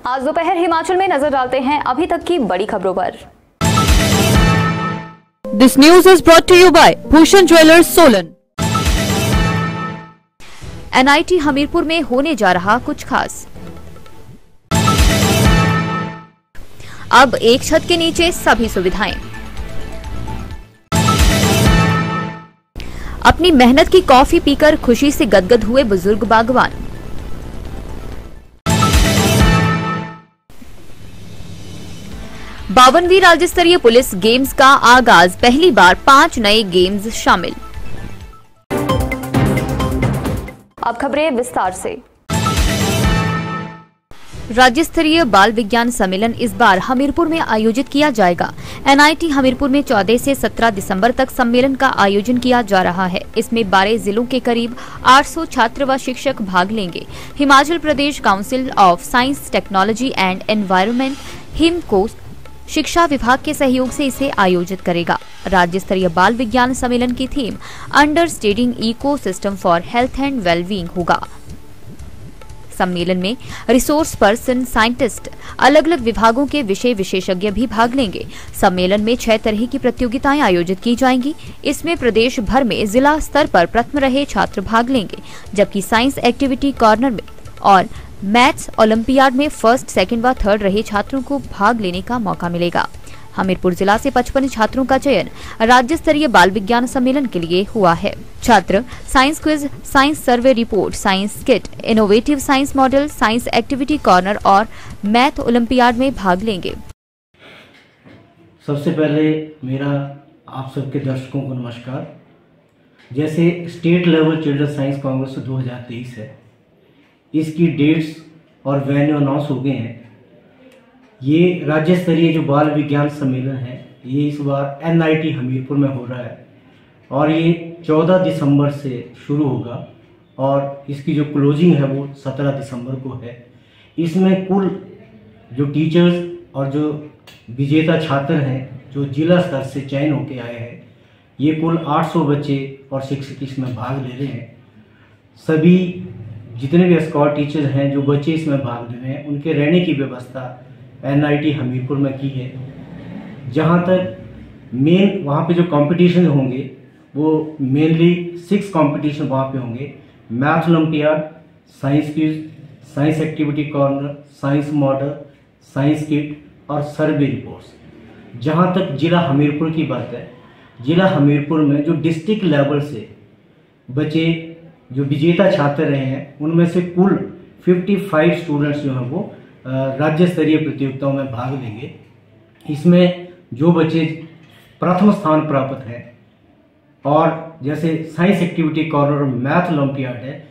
आज दोपहर हिमाचल में नजर डालते हैं अभी तक की बड़ी खबरों पर। This news is brought to you by Bhushan jewellers Solan. NIT Hamirpur में होने जा रहा कुछ खास। अब एक छत के नीचे सभी सुविधाएं। अपनी मेहनत की कॉफी पीकर खुशी से गदगद हुए बुजुर्ग बागवान। 52वीं राज्य स्तरीय पुलिस गेम्स का आगाज, पहली बार 5 नए गेम्स शामिल। अब खबरें विस्तार से। राज्य स्तरीय बाल विज्ञान सम्मेलन इस बार हमीरपुर में आयोजित किया जाएगा। एनआईटी हमीरपुर में 14 से 17 दिसंबर तक सम्मेलन का आयोजन किया जा रहा है। इसमें 12 जिलों के करीब 800 छात्र व शिक्षक भाग लेंगे। Himachal Pradesh council of science technology and environment Himco शिक्षा विभाग के सहयोग से इसे आयोजित करेगा। राज्य स्तरीय बाल विज्ञान सम्मेलन की theme understanding ecosystem for health and wellbeing होगा। सम्मेलन में रिसोर्स पर्सन, साइंटिस्ट, अलग अलग विभागों के विषय विशेषज्ञ भी भाग लेंगे। सम्मेलन में 6 तरह की प्रतियोगिताएं आयोजित की जाएंगी। इसमें प्रदेश भर में जिला स्तर पर प्रथम रहे छात्र भाग लेंगे, जबकि साइंस एक्टिविटी कॉर्नर में और मैथ्स ओलंपियाड में फर्स्ट, सेकंड व थर्ड रहे छात्रों को भाग लेने का मौका मिलेगा। हमीरपुर जिला से 55 छात्रों का चयन राज्य स्तरीय बाल विज्ञान सम्मेलन के लिए हुआ है। छात्र science quiz, science survey report, science kit, innovative science model, science activity corner और मैथ ओलंपियाड में भाग लेंगे। सबसे पहले मेरा आप सबके दर्शकों को नमस्कार। जैसे state level children science Congress 2023 है, इसकी डेट्स और वेन्यू अनाउंस हो गए हैं। ये राज्य स्तरीय जो बाल विज्ञान सम्मेलन है, ये इस बार एनआईटी हमीरपुर में हो रहा है और ये 14 दिसंबर से शुरू होगा और इसकी जो क्लोजिंग है वो 17 दिसंबर को है। इसमें कुल जो टीचर्स और जो विजेता छात्र हैं, जो जिला स्तर से चयन होके आए हैं, ये कुल 800 बच्चे और शिक्षक इसमें भाग ले रहे हैं। सभी जितने भी स्कॉट टीचर्स हैं, जो बच्चे इसमें भाग ले रहे हैं, उनके रहने की व्यवस्था एनआईटी हमीरपुर में की है। जहाँ तक मेन वहाँ पे जो कंपटीशन होंगे वो मेनली 6 कंपटीशन वहाँ पे होंगे। Math olympiad, science quiz, science activity corner, science model, science kit और सर्वे रिपोर्ट्स। जहाँ तक जिला हमीरपुर की बात है, जिला हमीरपुर में जो डिस्ट्रिक्ट लेवल से बच्चे जो विजेता छात्र रहे हैं, उनमें से कुल 55 स्टूडेंट्स जो हैं वो राज्य स्तरीय प्रतियोगिताओं में भाग लेंगे। इसमें जो बच्चे प्रथम स्थान प्राप्त हैं और जैसे साइंस एक्टिविटी कॉर्नर और मैथ ओलंपियाड है,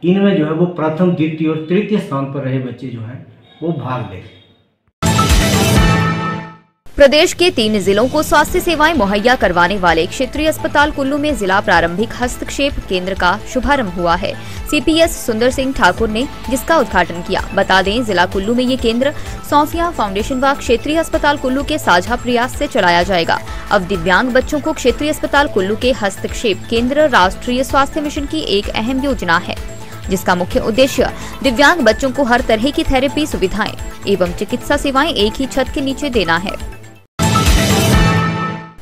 इनमें जो है वो प्रथम, द्वितीय और तृतीय स्थान पर रहे बच्चे जो हैं वो भाग लेंगे। प्रदेश के 3 जिलों को स्वास्थ्य सेवाएं मुहैया करवाने वाले क्षेत्रीय अस्पताल कुल्लू में जिला प्रारंभिक हस्तक्षेप केंद्र का शुभारंभ हुआ है। सीपीएस सुंदर सिंह ठाकुर ने जिसका उद्घाटन किया। बता दें, जिला कुल्लू में ये केंद्र सौफिया फाउंडेशन व क्षेत्रीय अस्पताल कुल्लू के साझा प्रयास से चलाया जाएगा। अब दिव्यांग बच्चों को क्षेत्रीय अस्पताल कुल्लू के हस्तक्षेप केंद्र राष्ट्रीय स्वास्थ्य मिशन की एक अहम योजना है, जिसका मुख्य उद्देश्य दिव्यांग बच्चों को हर तरह की थेरेपी सुविधाएं एवं चिकित्सा सेवाएं एक ही छत के नीचे देना है।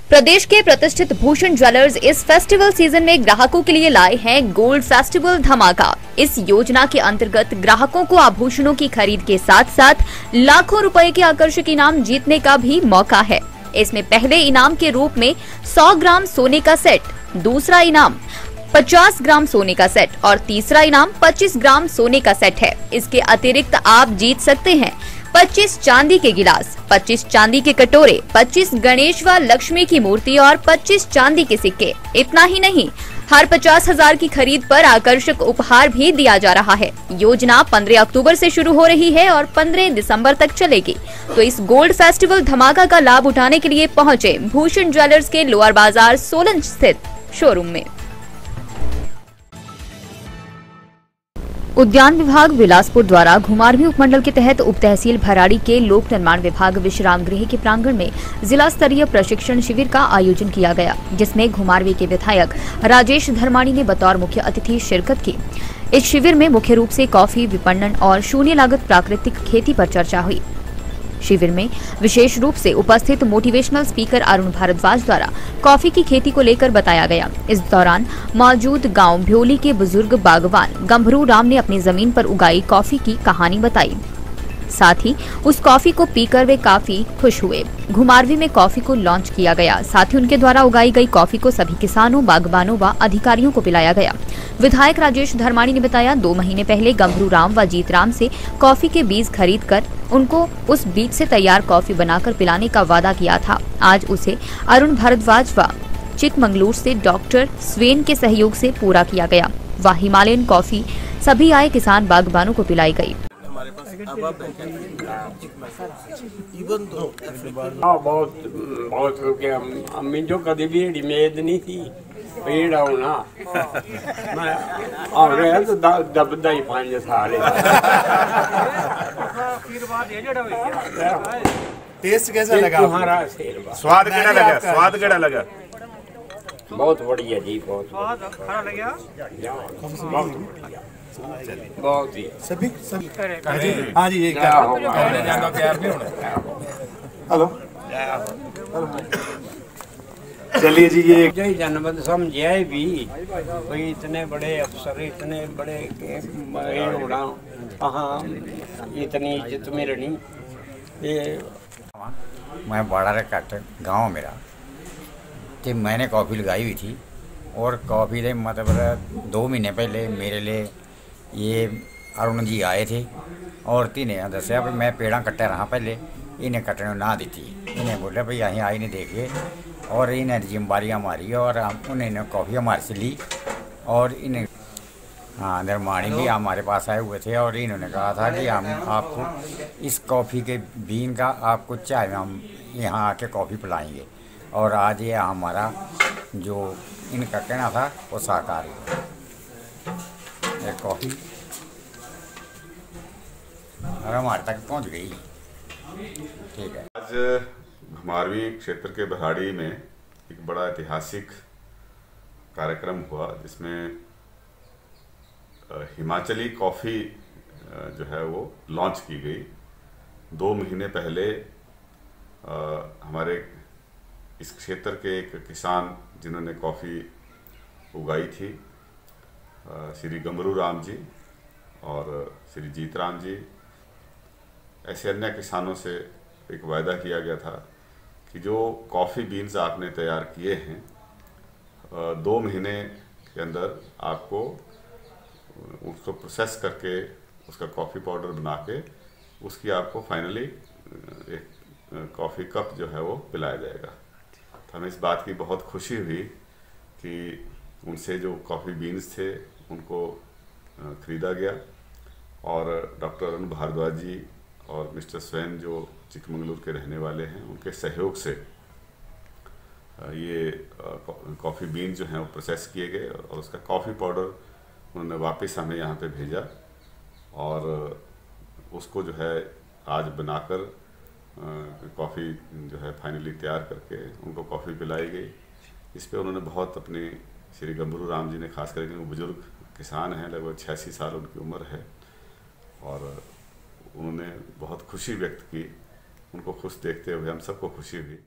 प्रदेश के प्रतिष्ठित भूषण ज्वेलर्स इस फेस्टिवल सीजन में ग्राहकों के लिए लाए हैं गोल्ड फेस्टिवल धमाका। इस योजना के अंतर्गत ग्राहकों को आभूषणों की खरीद के साथ साथ लाखों रुपए के आकर्षक इनाम जीतने का भी मौका है। इसमें पहले इनाम के रूप में 100 ग्राम सोने का सेट, दूसरा इनाम 50 ग्राम सोने का सेट और तीसरा इनाम 25 ग्राम सोने का सेट है। इसके अतिरिक्त आप जीत सकते हैं 25 चांदी के गिलास, 25 चांदी के कटोरे, 25 गणेश व लक्ष्मी की मूर्ति और 25 चांदी के सिक्के। इतना ही नहीं, हर 50,000 की खरीद पर आकर्षक उपहार भी दिया जा रहा है। योजना 15 अक्टूबर से शुरू हो रही है और 15 दिसंबर तक चलेगी। तो इस गोल्ड फेस्टिवल धमाका का लाभ उठाने के लिए पहुंचे भूषण ज्वेलर्स के लोअर बाजार सोलन स्थित शोरूम में। उद्यान विभाग बिलासपुर द्वारा घुमारवीं उपमंडल के तहत उप तहसील भराड़ी के लोक निर्माण विभाग विश्राम गृह के प्रांगण में जिला स्तरीय प्रशिक्षण शिविर का आयोजन किया गया, जिसमें घुमारवीं के विधायक राजेश धर्माणी ने बतौर मुख्य अतिथि शिरकत की। इस शिविर में मुख्य रूप से कॉफी विपणन और शून्य लागत प्राकृतिक खेती पर चर्चा हुई। शिविर में विशेष रूप से उपस्थित मोटिवेशनल स्पीकर अरुण भारद्वाज द्वारा कॉफी की खेती को लेकर बताया गया। इस दौरान मौजूद गांव भ्योली के बुजुर्ग बागवान गंभरू राम ने अपनी जमीन पर उगाई कॉफी की कहानी बताई। साथ ही उस कॉफी को पीकर वे काफी खुश हुए। घुमारवी में कॉफी को लॉन्च किया गया। साथ ही उनके द्वारा उगाई गई कॉफी को सभी किसानों, बागबानों व अधिकारियों को पिलाया गया। विधायक राजेश धर्माणी ने बताया, 2 महीने पहले गंभरू राम व जीत राम से कॉफी के बीज खरीद कर उनको उस बीज से तैयार कॉफी बनाकर पिलाने का वादा किया था। आज उसे अरुण भारद्वाज व चिकमंगलूर से डॉक्टर स्वेन के सहयोग से पूरा किया गया। वह हिमालयन कॉफी सभी आए किसान बागबानों को पिलाई गई। बहुत रुके हम जो कभी भी उम्मीद नहीं थी पेड़ होना मैं और गया तो दबदा ही 5 साल टेस्ट कैसा लगा? तुम्हारा स्वाद केड़ा लगा? स्वाद केड़ा लगा? बहुत बढ़िया जी, बहुत बहुत ही सभी हाँ जी हेलो चलिए जी, ये जो जनपद समझे भी कोई इतने बड़े अफसर, इतने बड़े होना, हाँ इतनी इज्जत मिलनी। ये मैं बड़ा कट गांव मेरा कि मैंने कॉफ़ी लगाई हुई थी और कॉफ़ी के मतलब 2 महीने पहले मेरे लिए ये अरुण जी आए थे और तिन्हें दसिया भी मैं पेड़ा कट्टे रहा पहले, इन्हें कट्टने ना दी थी। इन्हें बोले भाई अं आई नहीं देखिए और इन्हें जिम्मेवारियाँ मारी और उन्हें कॉफ़ी हमारे से ली और इन्हें हाँ निर्माणी भी हमारे पास आए हुए थे और इन्होंने कहा था कि हम आपको इस कॉफ़ी के बीन का आपको चाय में हम यहाँ आके कॉफ़ी पिलाएंगे। और आज ये हमारा जो इनका कहना था वो साकार है। ये कॉफ़ी और हमारे तक पहुँच गई। ठीक है। आज घुमारवी क्षेत्र के बहाड़ी में एक बड़ा ऐतिहासिक कार्यक्रम हुआ जिसमें हिमाचली कॉफ़ी जो है वो लॉन्च की गई। 2 महीने पहले हमारे इस क्षेत्र के एक किसान जिन्होंने कॉफ़ी उगाई थी, श्री गंभरू राम जी और श्री जीत राम जी, ऐसे अन्य किसानों से एक वायदा किया गया था कि जो कॉफ़ी बीन्स आपने तैयार किए हैं 2 महीने के अंदर आपको उसको प्रोसेस करके उसका कॉफ़ी पाउडर बना के उसकी आपको फाइनली एक कॉफ़ी कप जो है वो पिलाया जाएगा। तो हमें इस बात की बहुत खुशी हुई कि उनसे जो कॉफ़ी बीन्स थे उनको ख़रीदा गया और डॉक्टर अरुण भारद्वाज जी और मिस्टर स्वैन जो चिकमंगलूर के रहने वाले हैं उनके सहयोग से ये कॉफ़ी बीन जो हैं वो प्रोसेस किए गए और उसका कॉफ़ी पाउडर उन्होंने वापस हमें यहाँ पे भेजा और उसको जो है आज बनाकर कॉफ़ी जो है फाइनली तैयार करके उनको कॉफ़ी पिलाई गई। इस पे उन्होंने बहुत अपने श्री गंभरू राम जी ने खास करके वो बुज़ुर्ग किसान हैं, लगभग 86 साल उनकी उम्र है और उन्होंने बहुत खुशी व्यक्त की। उनको खुश देखते हुए हम सबको खुशी हुई।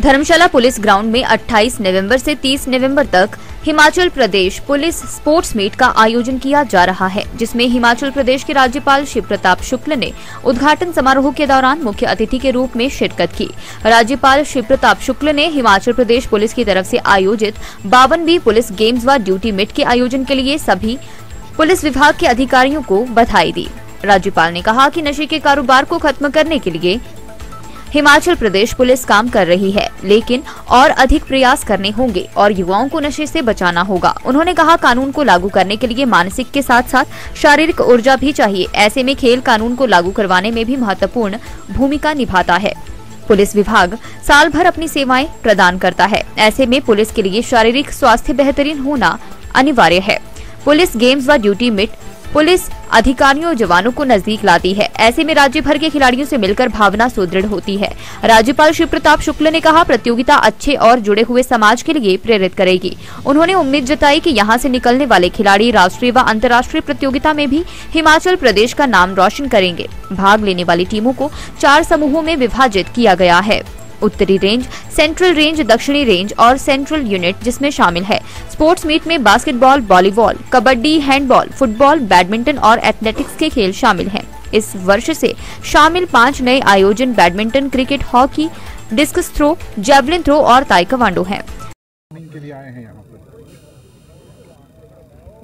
धर्मशाला पुलिस ग्राउंड में 28 नवंबर से 30 नवंबर तक Himachal Pradesh police sports meet का आयोजन किया जा रहा है, जिसमें हिमाचल प्रदेश के राज्यपाल शिव प्रताप शुक्ल ने उद्घाटन समारोह के दौरान मुख्य अतिथि के रूप में शिरकत की। राज्यपाल शिव प्रताप शुक्ल ने हिमाचल प्रदेश पुलिस की तरफ से आयोजित 52वीं पुलिस गेम्स व ड्यूटी मीट के आयोजन के लिए सभी पुलिस विभाग के अधिकारियों को बधाई दी। राज्यपाल ने कहा कि नशे के कारोबार को खत्म करने के लिए हिमाचल प्रदेश पुलिस काम कर रही है, लेकिन और अधिक प्रयास करने होंगे और युवाओं को नशे से बचाना होगा। उन्होंने कहा, कानून को लागू करने के लिए मानसिक के साथ साथ शारीरिक ऊर्जा भी चाहिए। ऐसे में खेल कानून को लागू करवाने में भी महत्वपूर्ण भूमिका निभाता है। पुलिस विभाग साल भर अपनी सेवाएं प्रदान करता है। ऐसे में पुलिस के लिए शारीरिक स्वास्थ्य बेहतरीन होना अनिवार्य है। पुलिस गेम्स व ड्यूटी मीट पुलिस अधिकारियों और जवानों को नजदीक लाती है। ऐसे में राज्य भर के खिलाड़ियों से मिलकर भावना सुदृढ़ होती है। राज्यपाल शिव प्रताप शुक्ल ने कहा, प्रतियोगिता अच्छे और जुड़े हुए समाज के लिए प्रेरित करेगी। उन्होंने उम्मीद जताई कि यहां से निकलने वाले खिलाड़ी राष्ट्रीय व अंतर्राष्ट्रीय प्रतियोगिता में भी हिमाचल प्रदेश का नाम रोशन करेंगे। भाग लेने वाली टीमों को 4 समूहों में विभाजित किया गया है। उत्तरी रेंज, सेंट्रल रेंज, दक्षिणी रेंज और सेंट्रल यूनिट जिसमें शामिल है। स्पोर्ट्स मीट में basketball, volleyball, kabaddi, handball, football, badminton और एथलेटिक्स के खेल शामिल हैं। इस वर्ष से शामिल 5 नए आयोजन badminton, cricket, hockey, discus throw, javelin throw और ताइक्वांडो हैं।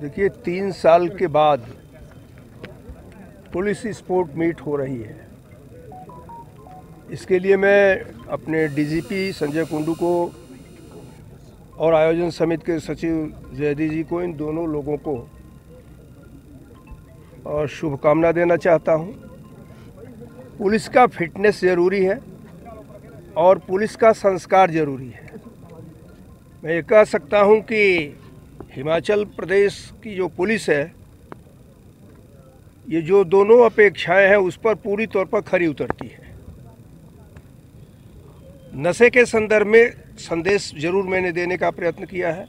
देखिए, 3 साल के बाद पुलिस स्पोर्ट मीट हो रही है। इसके लिए मैं अपने डीजीपी संजय कुंडू को और आयोजन समिति के सचिव जयदी जी को, इन दोनों लोगों को और शुभकामना देना चाहता हूं। पुलिस का फिटनेस ज़रूरी है और पुलिस का संस्कार ज़रूरी है। मैं ये कह सकता हूं कि हिमाचल प्रदेश की जो पुलिस है, ये जो दोनों अपेक्षाएं हैं उस पर पूरी तौर पर खरी उतरती है। नशे के संदर्भ में संदेश जरूर मैंने देने का प्रयत्न किया है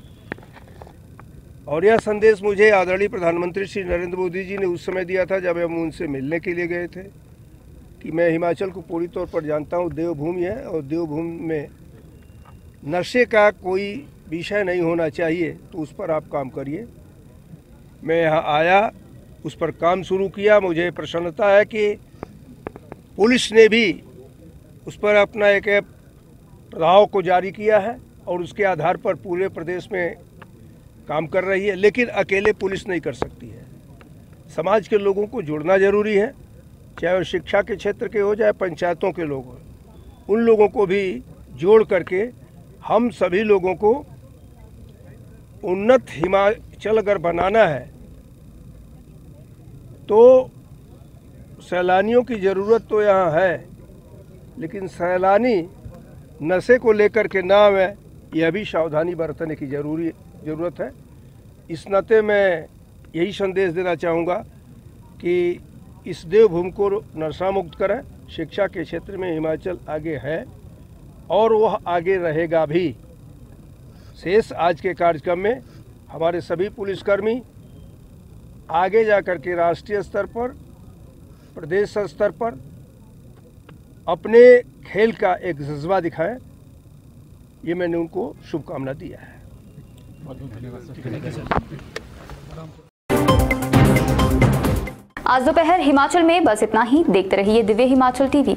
और यह संदेश मुझे आदरणीय प्रधानमंत्री श्री नरेंद्र मोदी जी ने उस समय दिया था जब हम उनसे मिलने के लिए गए थे कि मैं हिमाचल को पूरी तौर पर जानता हूँ, देवभूमि है और देवभूमि में नशे का कोई विषय नहीं होना चाहिए, तो उस पर आप काम करिए। मैं यहाँ आया, उस पर काम शुरू किया। मुझे प्रसन्नता है कि पुलिस ने भी उस पर अपना एक प्रभाव को जारी किया है और उसके आधार पर पूरे प्रदेश में काम कर रही है। लेकिन अकेले पुलिस नहीं कर सकती है, समाज के लोगों को जुड़ना जरूरी है, चाहे वो शिक्षा के क्षेत्र के हो, चाहे पंचायतों के लोग हो। उन लोगों को भी जोड़ करके हम सभी लोगों को उन्नत हिमाचल अगर बनाना है तो सैलानियों की ज़रूरत तो यहाँ है, लेकिन सैलानी नशे को लेकर के ना आए, यह भी सावधानी बरतने की ज़रूरत है। इस नाते मैं यही संदेश देना चाहूँगा कि इस देवभूमि को नशा मुक्त करें। शिक्षा के क्षेत्र में हिमाचल आगे है और वह आगे रहेगा भी। शेष आज के कार्यक्रम में हमारे सभी पुलिसकर्मी आगे जाकर के राष्ट्रीय स्तर पर, प्रदेश स्तर पर अपने खेल का एक जज्बा दिखाएं, ये मैंने उनको शुभकामना दिया है। आज दोपहर हिमाचल में बस इतना ही। देखते रहिए दिव्य हिमाचल टीवी।